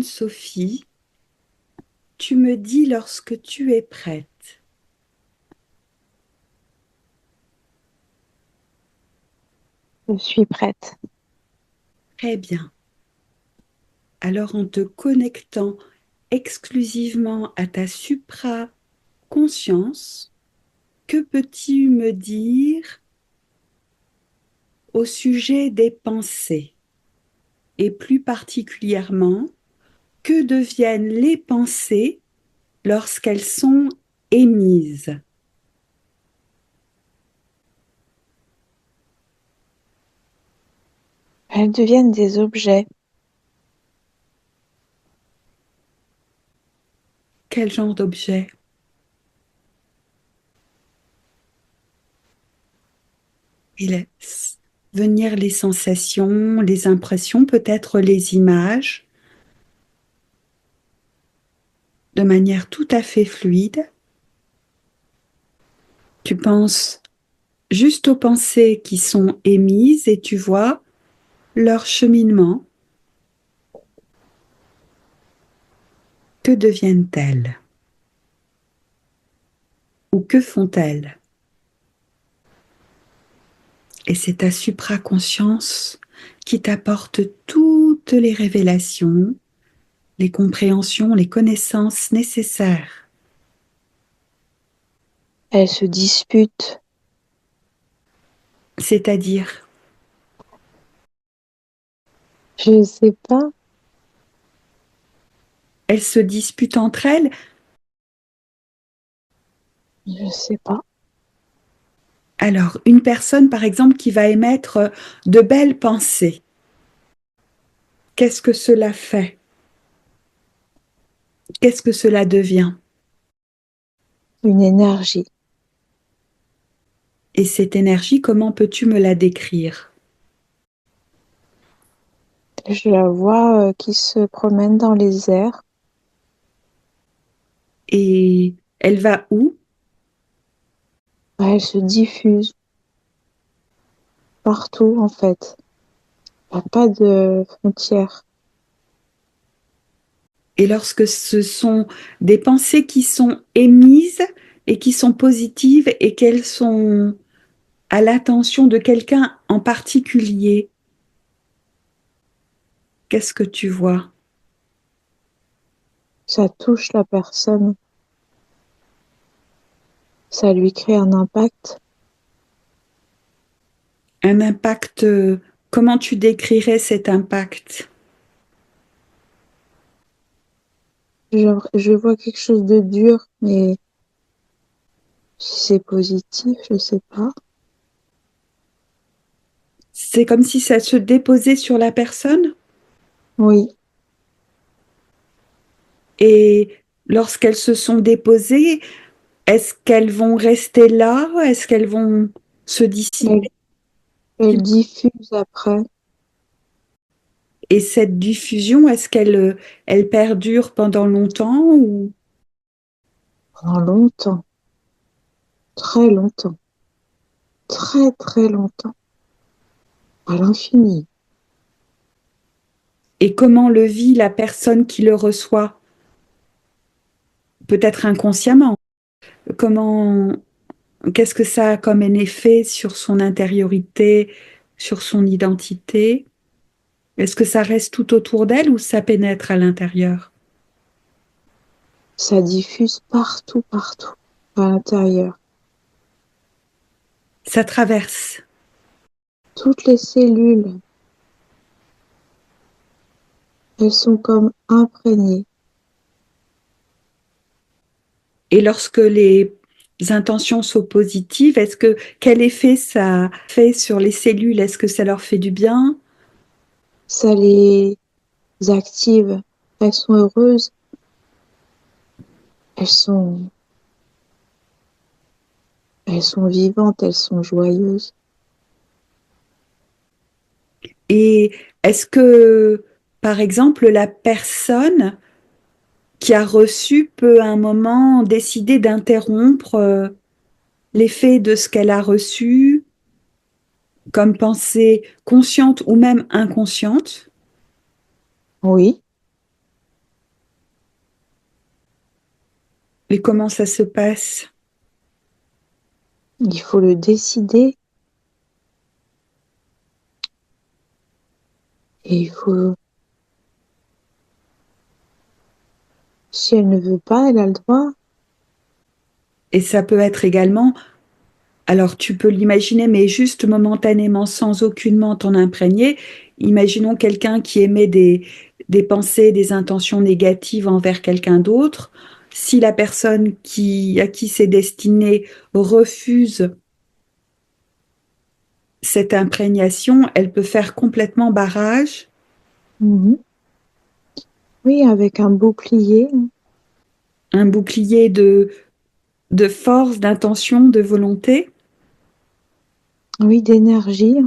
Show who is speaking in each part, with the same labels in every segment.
Speaker 1: Sophie, tu me dis lorsque tu es prête.
Speaker 2: Je suis prête.
Speaker 1: Très bien. Alors en te connectant exclusivement à ta supraconscience, que peux-tu me dire au sujet des pensées? Et plus particulièrement, que deviennent les pensées lorsqu'elles sont émises?
Speaker 2: Elles deviennent des objets.
Speaker 1: Quel genre d'objet? Et laisse venir les sensations, les impressions, peut-être les images, de manière tout à fait fluide. Tu penses juste aux pensées qui sont émises et tu vois leur cheminement. Que deviennent-elles? Ou que font-elles? Et c'est ta supraconscience qui t'apporte toutes les révélations, les compréhensions, les connaissances nécessaires.
Speaker 2: Elles se disputent.
Speaker 1: C'est-à-dire,
Speaker 2: Je ne sais pas.
Speaker 1: elles se disputent entre elles.
Speaker 2: Je ne sais pas.
Speaker 1: Alors, une personne, par exemple, qui va émettre de belles pensées, qu'est-ce que cela fait? Qu'est-ce que cela devient?
Speaker 2: Une énergie.
Speaker 1: Et cette énergie, comment peux-tu me la décrire?
Speaker 2: Je la vois qui se promène dans les airs.
Speaker 1: Et elle va où?
Speaker 2: Elle se diffuse partout, en fait. Il n'y a pas de frontières.
Speaker 1: Et lorsque ce sont des pensées qui sont émises et qui sont positives et qu'elles sont à l'attention de quelqu'un en particulier, qu'est-ce que tu vois?
Speaker 2: Ça touche la personne. Ça lui crée un impact.
Speaker 1: Un impact, comment tu décrirais cet impact?
Speaker 2: Je vois quelque chose de dur, mais si c'est positif, je sais pas.
Speaker 1: C'est comme si ça se déposait sur la personne
Speaker 2: Oui,
Speaker 1: et lorsqu'elles se sont déposées, est-ce qu'elles vont rester là? Est-ce qu'elles vont se
Speaker 2: elle,
Speaker 1: dissiper?
Speaker 2: elle diffuse après.
Speaker 1: Et cette diffusion, est-ce qu'elle perdure pendant longtemps ou
Speaker 2: Pendant longtemps, très longtemps, très très longtemps, à l'infini.
Speaker 1: et comment le vit la personne qui le reçoit? Peut-être inconsciemment. Comment, qu'est-ce que ça a comme un effet sur son intériorité, sur son identité? Est-ce que ça reste tout autour d'elle ou ça pénètre à l'intérieur?
Speaker 2: Ça diffuse partout, partout, à l'intérieur.
Speaker 1: Ça traverse.
Speaker 2: Toutes les cellules, elles sont comme imprégnées.
Speaker 1: Et lorsque les intentions sont positives, quel effet ça fait sur les cellules? Est-ce que ça leur fait du bien?
Speaker 2: Ça les active. Elles sont heureuses. Elles sont, elles sont vivantes. Elles sont joyeuses.
Speaker 1: Et est-ce que, par exemple, la personne qui a reçu peut à un moment décider d'interrompre l'effet de ce qu'elle a reçu comme pensée consciente ou même inconsciente?
Speaker 2: Oui,
Speaker 1: Et comment ça se passe?
Speaker 2: Il faut le décider et il faut, si elle ne veut pas, elle a le droit.
Speaker 1: Et ça peut être également, alors tu peux l'imaginer, mais juste momentanément, sans aucunement t'en imprégner. Imaginons quelqu'un qui émet des pensées, des intentions négatives envers quelqu'un d'autre. Si la personne à qui c'est destiné refuse cette imprégnation, elle peut faire complètement barrage,
Speaker 2: Mhm. Oui, avec un bouclier.
Speaker 1: un bouclier de force, d'intention, de volonté.
Speaker 2: Oui, d'énergie.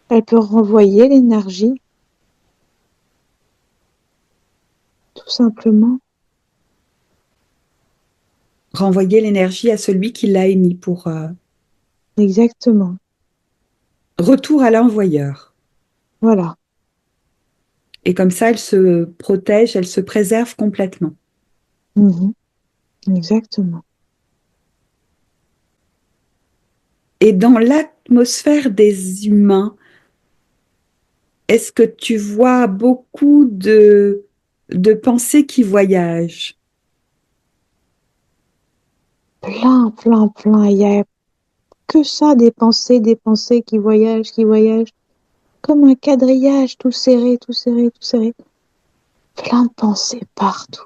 Speaker 2: Elle peut renvoyer l'énergie, tout simplement.
Speaker 1: Renvoyer l'énergie à celui qui l'a émis pour
Speaker 2: Exactement.
Speaker 1: retour à l'envoyeur.
Speaker 2: Voilà.
Speaker 1: Et comme ça, elle se protège, elle se préserve complètement.
Speaker 2: Mhm. Exactement.
Speaker 1: Et dans l'atmosphère des humains, est-ce que tu vois beaucoup de pensées qui voyagent?
Speaker 2: Plein, plein, plein. Il y a que ça, des pensées qui voyagent, comme un quadrillage tout serré, tout serré, tout serré. Plein de pensées partout.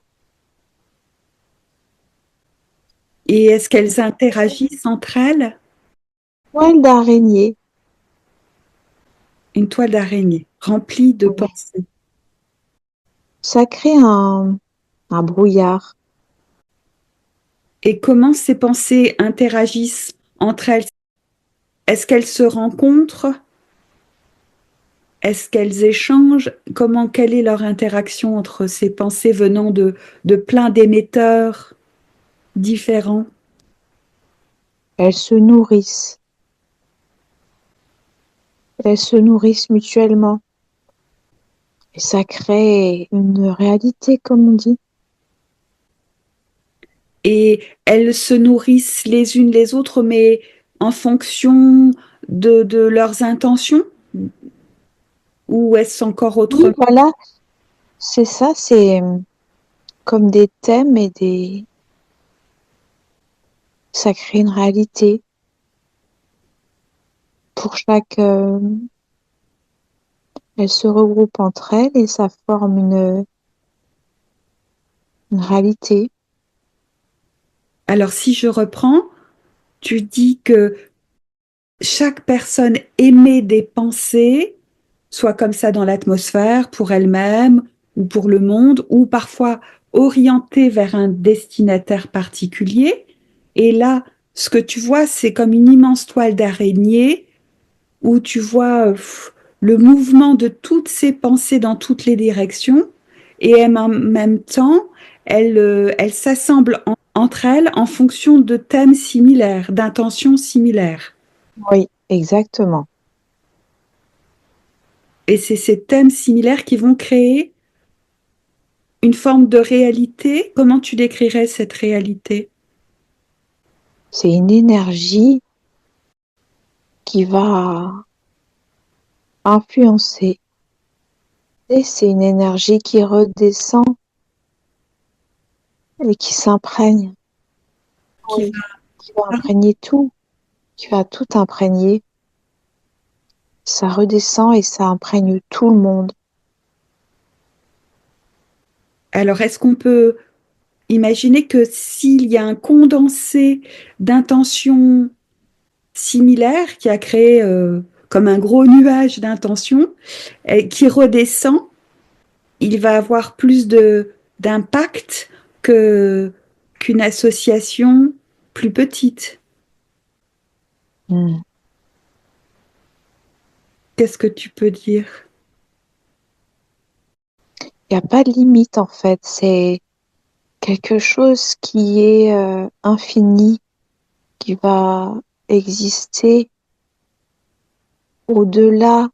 Speaker 1: Et est-ce qu'elles interagissent entre elles?
Speaker 2: Poil d'araignée.
Speaker 1: Une toile d'araignée remplie de
Speaker 2: Ouais.
Speaker 1: pensées.
Speaker 2: Ça crée un brouillard.
Speaker 1: Et comment ces pensées interagissent entre elles? Est-ce qu'elles se rencontrent? Est-ce qu'elles échangent? Quelle est leur interaction entre ces pensées venant de plein d'émetteurs différents?
Speaker 2: Elles se nourrissent. Elles se nourrissent mutuellement. Et ça crée une réalité, comme on dit.
Speaker 1: Et elles se nourrissent les unes les autres, mais en fonction de leurs intentions? Ou est-ce encore
Speaker 2: Oui,
Speaker 1: autrement?
Speaker 2: voilà, c'est ça, c'est comme des thèmes et des... Ça crée une réalité pour chaque... elles se regroupent entre elles et ça forme une réalité.
Speaker 1: Alors si je reprends, tu dis que chaque personne émet des pensées, soit comme ça dans l'atmosphère, pour elle-même ou pour le monde, ou parfois orientée vers un destinataire particulier. Et là, ce que tu vois, c'est comme une immense toile d'araignée où tu vois le mouvement de toutes ces pensées dans toutes les directions et en même temps, elles s'assemblent entre elles en fonction de thèmes similaires, d'intentions similaires.
Speaker 2: Oui, exactement.
Speaker 1: Et c'est ces thèmes similaires qui vont créer une forme de réalité. Comment tu décrirais cette réalité?
Speaker 2: C'est une énergie qui va influencer. Et c'est une énergie qui redescend et qui s'imprègne.
Speaker 1: Qui
Speaker 2: Oui. Qui va imprégner tout, qui va tout imprégner. Ça redescend et ça imprègne tout le monde.
Speaker 1: Alors, est-ce qu'on peut imaginer que s'il y a un condensé d'intentions similaires qui a créé comme un gros nuage d'intentions qui redescend, il va avoir plus d'impact que qu'une association plus petite.
Speaker 2: Mm.
Speaker 1: Qu'est-ce que tu peux dire?
Speaker 2: Il n'y a pas de limite en fait, c'est quelque chose qui est infini, qui va exister au-delà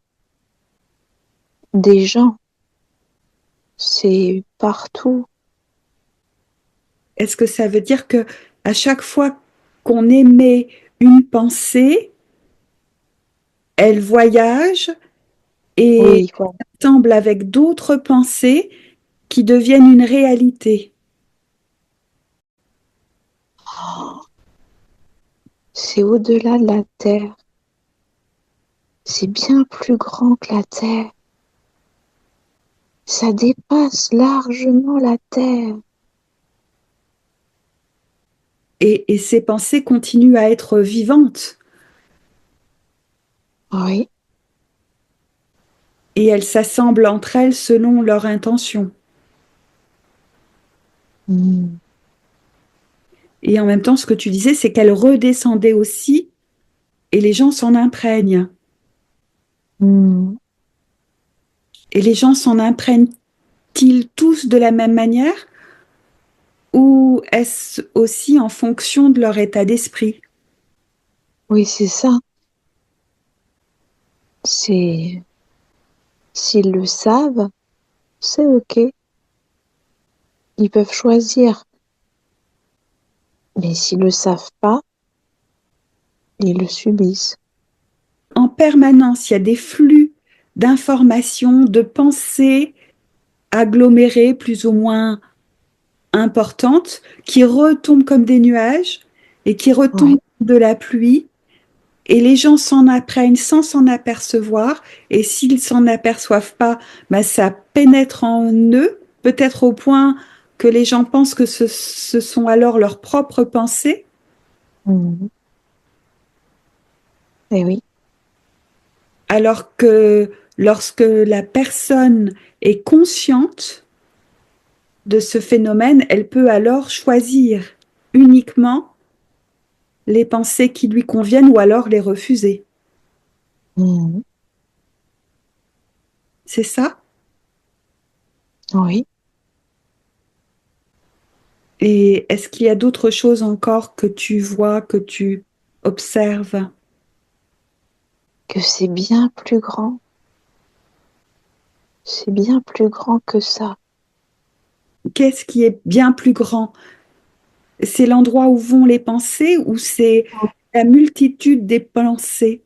Speaker 2: des gens. C'est partout.
Speaker 1: Est-ce que ça veut dire que à chaque fois qu'on émet une pensée, elle voyage et
Speaker 2: Oui, voilà.
Speaker 1: semble avec d'autres pensées qui deviennent une réalité?
Speaker 2: Oh, c'est au-delà de la Terre. C'est bien plus grand que la Terre. Ça dépasse largement la Terre.
Speaker 1: Et ces pensées continuent à être vivantes
Speaker 2: Oui.
Speaker 1: et elles s'assemblent entre elles selon leur intention.
Speaker 2: Mm.
Speaker 1: Et en même temps, ce que tu disais, c'est qu'elles redescendaient aussi et les gens s'en imprègnent.
Speaker 2: Mm.
Speaker 1: Et les gens s'en imprègnent-ils tous de la même manière ou est-ce aussi en fonction de leur état d'esprit?
Speaker 2: Oui, c'est ça. C'est, s'ils le savent, c'est OK. Ils peuvent choisir. Mais s'ils le savent pas, ils le subissent.
Speaker 1: En permanence, il y a des flux d'informations, de pensées agglomérées plus ou moins importantes qui retombent comme des nuages et qui
Speaker 2: Ouais.
Speaker 1: retombent de la pluie et les gens s'en apprennent sans s'en apercevoir et s'ils s'en aperçoivent pas, ben ça pénètre en eux, peut-être au point que les gens pensent que ce sont alors leurs propres pensées,
Speaker 2: Mm. Eh oui.
Speaker 1: alors que lorsque la personne est consciente de ce phénomène, elle peut alors choisir uniquement les pensées qui lui conviennent ou alors les refuser.
Speaker 2: Mm.
Speaker 1: C'est ça?
Speaker 2: Oui.
Speaker 1: Et est-ce qu'il y a d'autres choses encore que tu vois, que tu observes?
Speaker 2: Que c'est bien plus grand. C'est bien plus grand que ça.
Speaker 1: Qu'est-ce qui est bien plus grand? C'est l'endroit où vont les pensées ou c'est la multitude des pensées?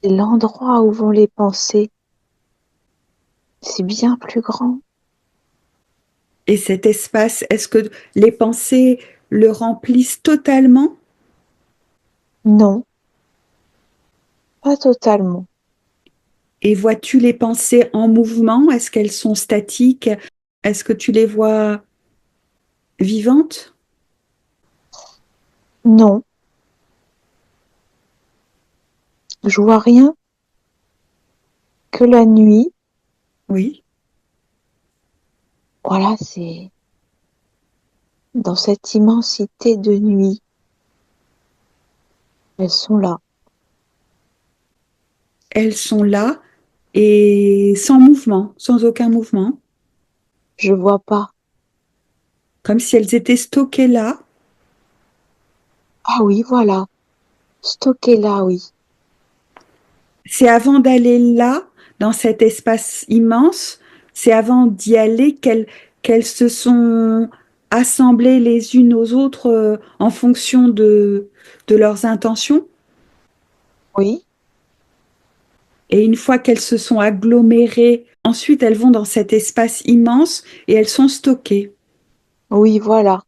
Speaker 2: C'est l'endroit où vont les pensées. C'est bien plus grand.
Speaker 1: Et cet espace, est-ce que les pensées le remplissent totalement?
Speaker 2: Non, pas totalement.
Speaker 1: Et vois-tu les pensées en mouvement? Est-ce qu'elles sont statiques? Est-ce que tu les vois vivantes?
Speaker 2: Non, je vois rien que la nuit.
Speaker 1: Oui.
Speaker 2: Voilà, c'est dans cette immensité de nuit. Elles sont là.
Speaker 1: Elles sont là et sans mouvement, sans aucun mouvement,
Speaker 2: Je vois pas.
Speaker 1: comme si elles étaient stockées là.
Speaker 2: Ah oui, voilà. Stocké là, oui.
Speaker 1: C'est avant d'aller là, dans cet espace immense, c'est avant d'y aller qu'elles se sont assemblées les unes aux autres en fonction de leurs intentions.
Speaker 2: Oui,
Speaker 1: Et une fois qu'elles se sont agglomérées, ensuite elles vont dans cet espace immense et elles sont stockées.
Speaker 2: oui, voilà.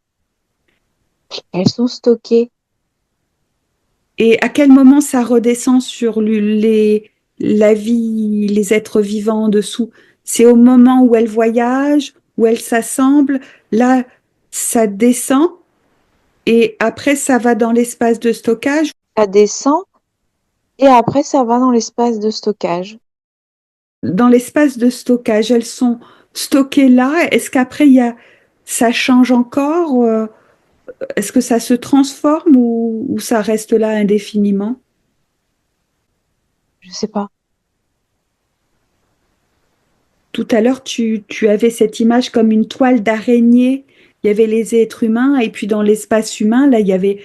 Speaker 2: Elles sont stockées.
Speaker 1: Et à quel moment ça redescend sur la vie, les êtres vivants en dessous? C'est au moment où elles voyagent, où elles s'assemblent. Là, ça descend et après, ça va dans l'espace de stockage.
Speaker 2: Ça descend et après ça va dans l'espace de stockage.
Speaker 1: Dans l'espace de stockage, elles sont stockées là. Est-ce qu'après, ça change encore? Est-ce que ça se transforme ou ça reste là indéfiniment?
Speaker 2: Je sais pas.
Speaker 1: Tout à l'heure, tu avais cette image comme une toile d'araignée. Il y avait les êtres humains et puis dans l'espace humain, là, il y avait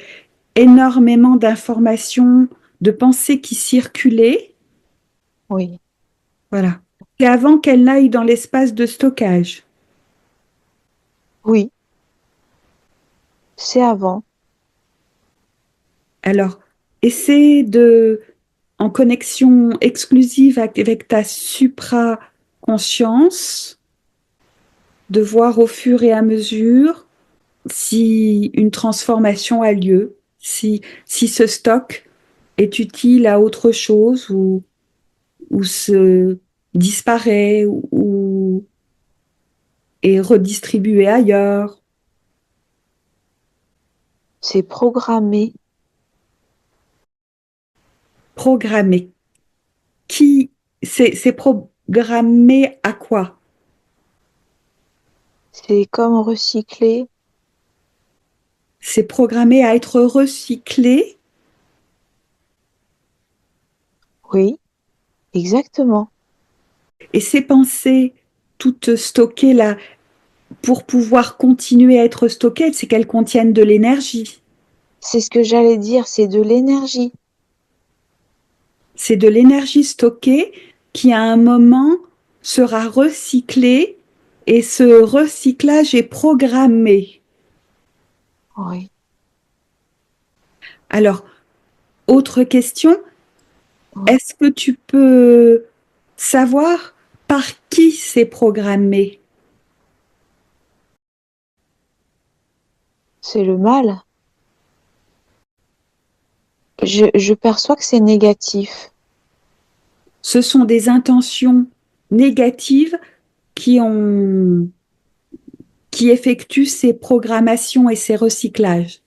Speaker 1: énormément d'informations, de pensées qui circulaient.
Speaker 2: Oui,
Speaker 1: Voilà. C'est avant qu'elle n'aille dans l'espace de stockage.
Speaker 2: oui, C'est avant.
Speaker 1: Alors, essaie de, en connexion exclusive avec ta supraconscience, de voir au fur et à mesure si une transformation a lieu, si ce stock est utile à autre chose ou se disparaît ou est redistribué ailleurs,
Speaker 2: C'est programmé.
Speaker 1: programmé. Qui c'est programmé à quoi?
Speaker 2: C'est comme recyclé.
Speaker 1: C'est programmé à être recyclé
Speaker 2: Oui, exactement.
Speaker 1: et ces pensées toutes stockées là pour pouvoir continuer à être stockées, c'est qu'elles contiennent de l'énergie.
Speaker 2: C'est ce que j'allais dire, c'est de l'énergie.
Speaker 1: C'est de l'énergie stockée qui à un moment sera recyclée et ce recyclage est programmé.
Speaker 2: Oui.
Speaker 1: Alors, autre question,
Speaker 2: Oui.
Speaker 1: est-ce que tu peux savoir par qui c'est programmé?
Speaker 2: C'est le mal. Je perçois que c'est négatif.
Speaker 1: Ce sont des intentions négatives qui ont, qui effectuent ces programmations et ces recyclages.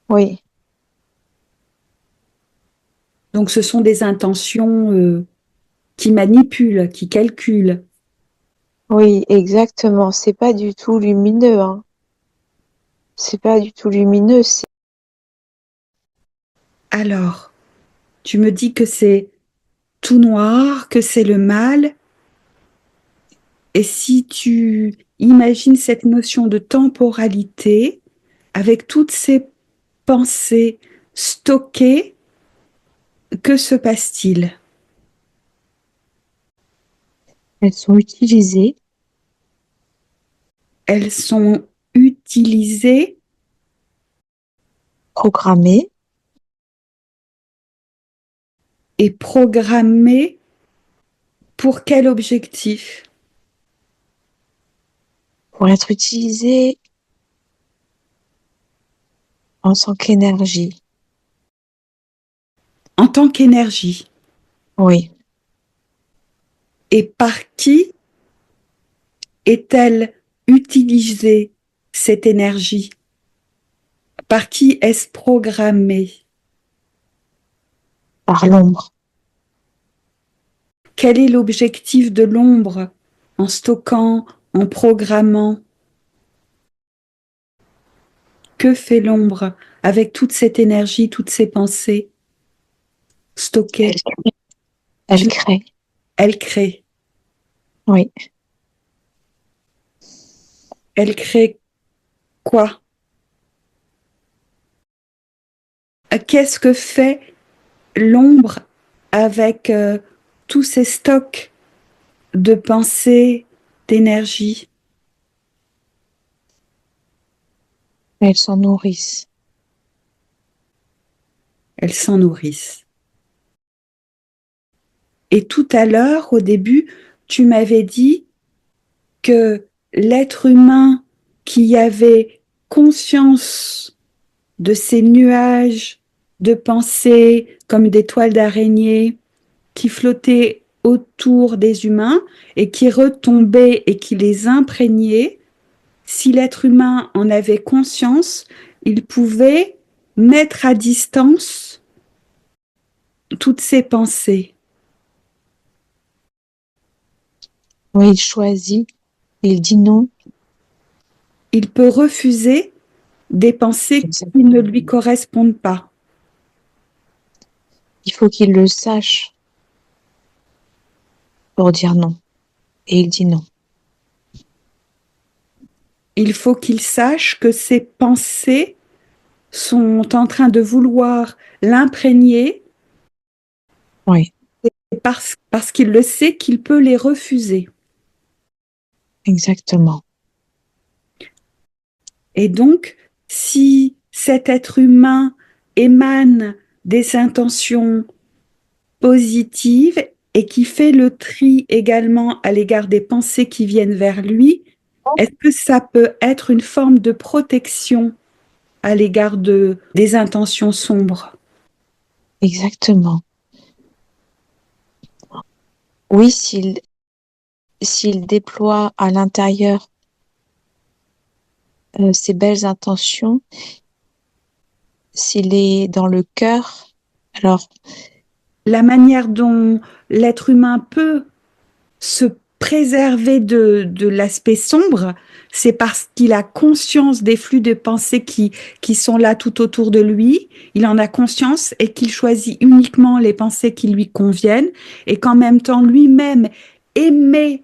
Speaker 2: Oui,
Speaker 1: Donc, ce sont des intentions qui manipulent, qui calculent.
Speaker 2: oui, exactement. C'est pas du tout lumineux, hein. C'est pas du tout lumineux. C'est
Speaker 1: Alors, tu me dis que c'est tout noir, que c'est le mal. Et si tu imagines cette notion de temporalité avec toutes ces pensées stockées, que se passe-t-il?
Speaker 2: elles sont utilisées,
Speaker 1: Elles sont utilisées
Speaker 2: programmées
Speaker 1: et programmées pour quel objectif?
Speaker 2: pour être utilisées en tant qu'énergie.
Speaker 1: En tant qu'énergie.
Speaker 2: Oui.
Speaker 1: Et par qui est-elle utilisée, cette énergie? Par qui est-ce programmé?
Speaker 2: Par l'ombre.
Speaker 1: Quel est l'objectif de l'ombre en stockant, en programmant? Que fait l'ombre avec toute cette énergie, toutes ces pensées stockées?
Speaker 2: Elle, elle
Speaker 1: Tu-
Speaker 2: crée.
Speaker 1: Elle crée.
Speaker 2: Oui.
Speaker 1: Elle crée quoi? Qu'est-ce que fait l'ombre avec tous ces stocks de pensées, d'énergie?
Speaker 2: Elles s'en nourrissent.
Speaker 1: Elles s'en nourrissent. Et tout à l'heure, au début, tu m'avais dit que l'être humain qui avait conscience de ces nuages de pensées comme des toiles d'araignée qui flottaient autour des humains et qui retombaient et qui les imprégnaient, si l'être humain en avait conscience, il pouvait mettre à distance toutes ces pensées.
Speaker 2: Oui, il choisit. Il dit non.
Speaker 1: Il peut refuser des pensées qui ne
Speaker 2: Exactement.
Speaker 1: lui correspondent pas.
Speaker 2: Il faut qu'il le sache pour dire non. Et il dit non.
Speaker 1: Il faut qu'il sache que ces pensées sont en train de vouloir l'imprégner
Speaker 2: Oui,
Speaker 1: parce qu'il le sait qu'il peut les refuser.
Speaker 2: exactement.
Speaker 1: Et donc, si cet être humain émane des intentions positives et qui fait le tri également à l'égard des pensées qui viennent vers lui, est-ce que ça peut être une forme de protection à l'égard des intentions sombres?
Speaker 2: Exactement. Oui, s'il déploie à l'intérieur ses belles intentions, s'il est dans le cœur, alors
Speaker 1: La manière dont l'être humain peut se préserver de l'aspect sombre, c'est parce qu'il a conscience des flux de pensées qui sont là tout autour de lui, il en a conscience et qu'il choisit uniquement les pensées qui lui conviennent et qu'en même temps lui-même émet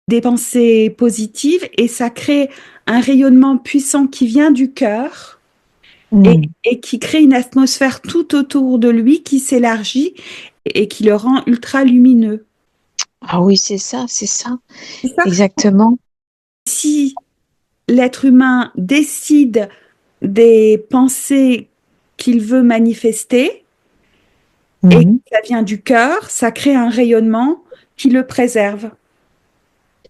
Speaker 1: des pensées positives et ça crée un rayonnement puissant qui vient du cœur et qui crée une atmosphère tout autour de lui qui s'élargit et qui le rend ultra lumineux.
Speaker 2: ah oui, c'est ça,
Speaker 1: C'est ça.
Speaker 2: exactement.
Speaker 1: Si l'être humain décide des pensées qu'il veut manifester et que
Speaker 2: Mhm.
Speaker 1: ça vient du cœur, ça crée un rayonnement qui le préserve.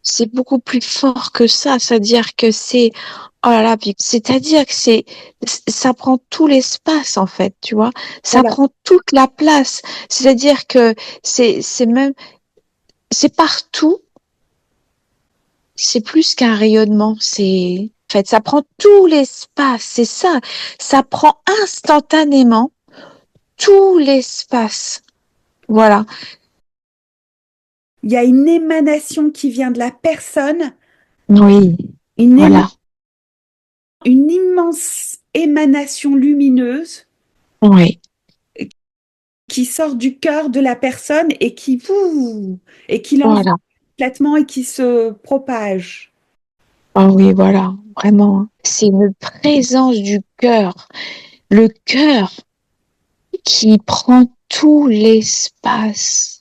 Speaker 2: C'est beaucoup plus fort que ça, c'est-à-dire que c'est, oh là là, c'est-à-dire que ça prend tout l'espace en fait, tu vois, ça
Speaker 1: Voilà.
Speaker 2: prend toute la place, c'est-à-dire que c'est même, c'est partout, c'est plus qu'un rayonnement, en fait, ça prend tout l'espace, c'est ça, ça prend instantanément tout l'espace, voilà,
Speaker 1: Il y a une émanation qui vient de la personne,
Speaker 2: oui,
Speaker 1: une, éma-
Speaker 2: voilà,
Speaker 1: une immense émanation lumineuse
Speaker 2: oui,
Speaker 1: qui sort du cœur de la personne et qui l'enveloppe
Speaker 2: voilà,
Speaker 1: complètement et qui se propage.
Speaker 2: ah oui, voilà, vraiment, hein. C'est une présence du cœur. Le cœur qui prend tout l'espace.